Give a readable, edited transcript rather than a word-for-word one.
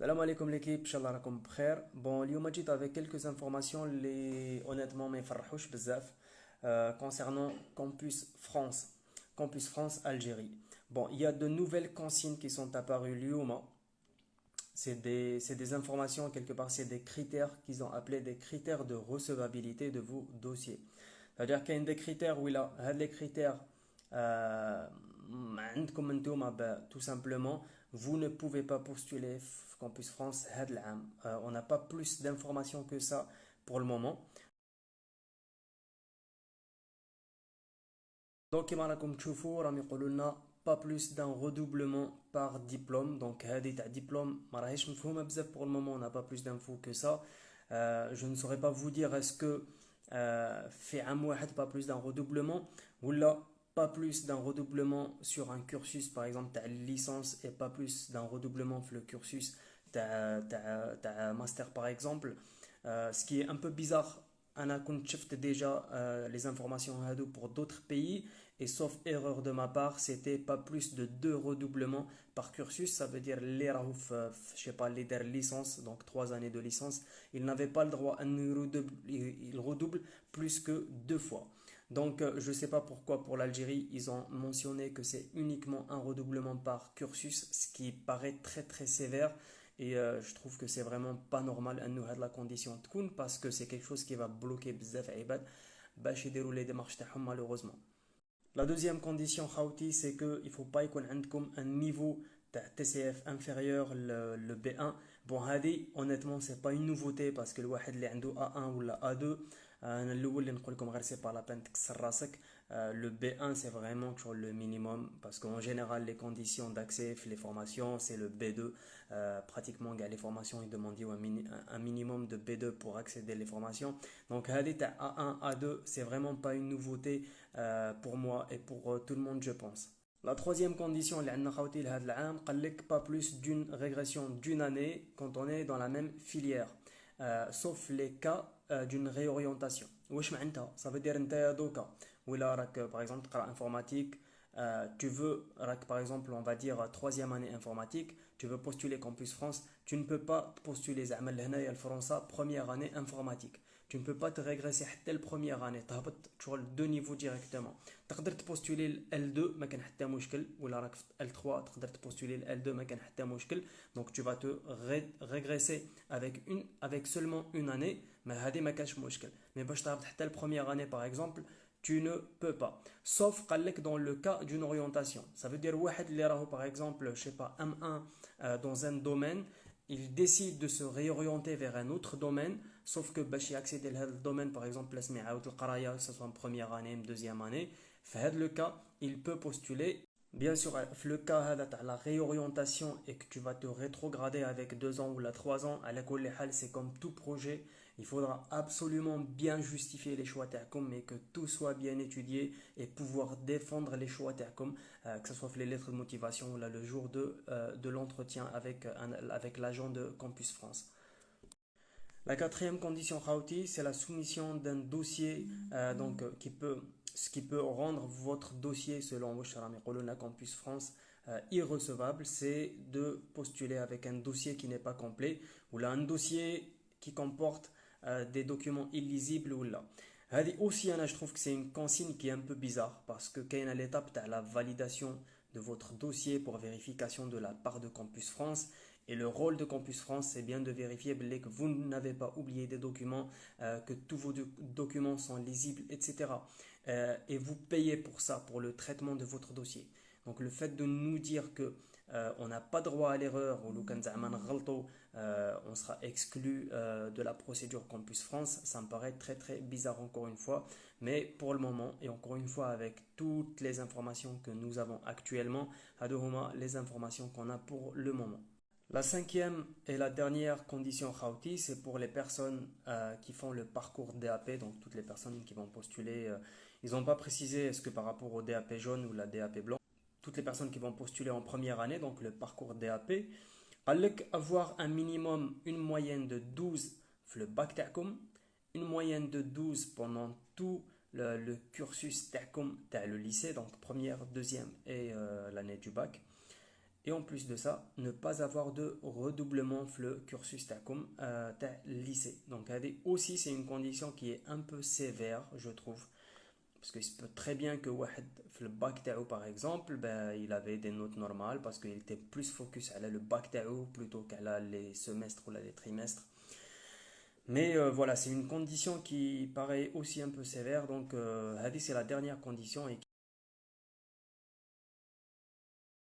Salam alaikum l'équipe, Inch'Allah rakom bkhair. Bon, اليوم جيت avec quelques informations les honnêtement ما يفرحوش بزاف concernant Campus France Algérie. Bon, il y a de nouvelles consignes qui sont apparues اليوم. C'est des informations quelque part, c'est des critères qu'ils ont appelés des critères de recevabilité de vos dossiers. C'est-à-dire qu'il y a des critères où il a les critères عندكم انتوما tout simplement vous ne pouvez pas postuler Campus France هاد العام. On n'a pas plus d'informations que ça pour le moment. Donc كما راكم تشوفوا راهم يقولوا لنا pas plus d'un redoublement par diplôme. Donc هذه تاع diplôme ما راهيش مفهومه بزاف pour le moment, on n'a pas plus d'infos que ça. Je ne saurais pas vous dire est-ce que في عام واحد pas plus d'un redoublement ou là pas plus d'un redoublement sur un cursus par exemple ta licence et pas plus d'un redoublement sur le cursus ta master par exemple. Ce qui est un peu bizarre, أنا كنت شفت déjà les informations هادو pour d'autres pays et sauf erreur de ma part c'était pas plus de 2 redoublements par cursus. Ça veut dire les راهو je sais pas les der licence donc 3 années de licence ils n'avaient pas le droit à ils redoublent plus que 2 fois. Donc je ne sais pas pourquoi pour l'Algérie ils ont mentionné que c'est uniquement un redoublement par cursus, ce qui paraît très très sévère. Et je trouve que c'est vraiment pas normal à nous de la condition تكون parce que c'est quelque chose qui va bloquer بزاف عباد باش يديروا les démarches تاعهم malheureusement. La deuxième condition خاوتي c'est que il faut pas يكون عندكم un niveau تاع TCF inférieur le B1. Bon هذه honnêtement c'est pas une nouveauté parce que الواحد اللي عنده A1 ولا A2 انا الاول اللي نقول لكم غير سي با لا بين تكسر راسك. Le B1 c'est vraiment toujours le minimum parce qu'en général les conditions d'accès les formations c'est le B2. Pratiquement les formations ils demandent un minimum de B2 pour accéder les formations. Donc hadith A1 A2 c'est vraiment pas une nouveauté pour moi et pour tout le monde je pense. La troisième condition اللي عندنا خاوتي لهذا العام قال لك pas plus d'une régression d'une année quand on est dans la même filière sauf les cas d'une réorientation. واش معناتها ça veut dire انت دوكا ولا راك par exemple تقرا informatique tu veux par exemple on va dire troisième année informatique tu veux postuler Campus France, tu ne peux pas postuler زعما لهنايا لفرنسا première année informatique. Tu ne peux pas te régresser حتى première année تهبط شغل deux niveaux directement. تقدر تبوستولي L2 ما كان حتى مشكل ولا راك في L3 تقدر تبوستولي L2 ما كان حتى مشكل. Donc tu vas te régresser avec seulement une année mais هذه ما كانش مشكل. Mais باش تهبط حتى première année par exemple tu ne peux pas. Sauf dans le cas d'une orientation. Ça veut dire واحد اللي راهو par exemple je sais pas M1 dans un domaine, il décide de se réorienter vers un autre domaine, sauf que باش accéder à ce domaine par exemple لازم يعاود القرايه que ce soit en première année ou deuxième année. في هذا le cas, il peut postuler. Bien sûr, le cas de la réorientation et que tu vas te rétrograder avec 2 ans ou 3 ans, c'est comme tout projet. Il faudra absolument bien justifier les choix تاعكم mais que tout soit bien étudié et pouvoir défendre les choix تاعكم que ce soit les lettres de motivation ou là, le jour de l'entretien avec l'agent de Campus France. La quatrième condition Khawti, c'est la soumission d'un dossier ce qui peut rendre votre dossier selon la Campus France irrecevable, c'est de postuler avec un dossier qui n'est pas complet ou là un dossier qui comporte des documents illisibles ou là. Aussi, je trouve que c'est une consigne qui est un peu bizarre parce que quand il y a l'étape de la validation de votre dossier pour vérification de la part de Campus France. Et le rôle de Campus France, c'est bien de vérifier que vous n'avez pas oublié des documents, que tous vos documents sont lisibles, etc. Et vous payez pour ça, pour le traitement de votre dossier. Donc le fait de nous dire que on n'a pas droit à l'erreur ou on sera exclu de la procédure Campus France, ça me paraît très très bizarre encore une fois. Mais pour le moment, et encore une fois avec toutes les informations que nous avons actuellement, les informations qu'on a pour le moment. La cinquième et la dernière condition Khawti, c'est pour les personnes qui font le parcours DAP, donc toutes les personnes qui vont postuler. Ils n'ont pas précisé est-ce que par rapport au DAP jaune ou la DAP blanc, toutes les personnes qui vont postuler en première année, donc le parcours DAP, avoir un minimum, une moyenne de 12 le bac تاعكم, une moyenne de 12 pendant tout le cursus تاعكم, le lycée, donc première, deuxième et l'année du bac. Et en plus de ça, ne pas avoir de redoublement le cursus تاعكم تاع lycée. Donc aussi c'est une condition qui est un peu sévère, je trouve. Parce qu'il se peut très bien que واحد في le bac تاعو par exemple, ben, il avait des notes normales parce qu'il était plus focus على le bac تاعو plutôt qu'à les semestres ou les trimestres. Mais voilà, c'est une condition qui paraît aussi un peu sévère. Donc, c'est la dernière condition et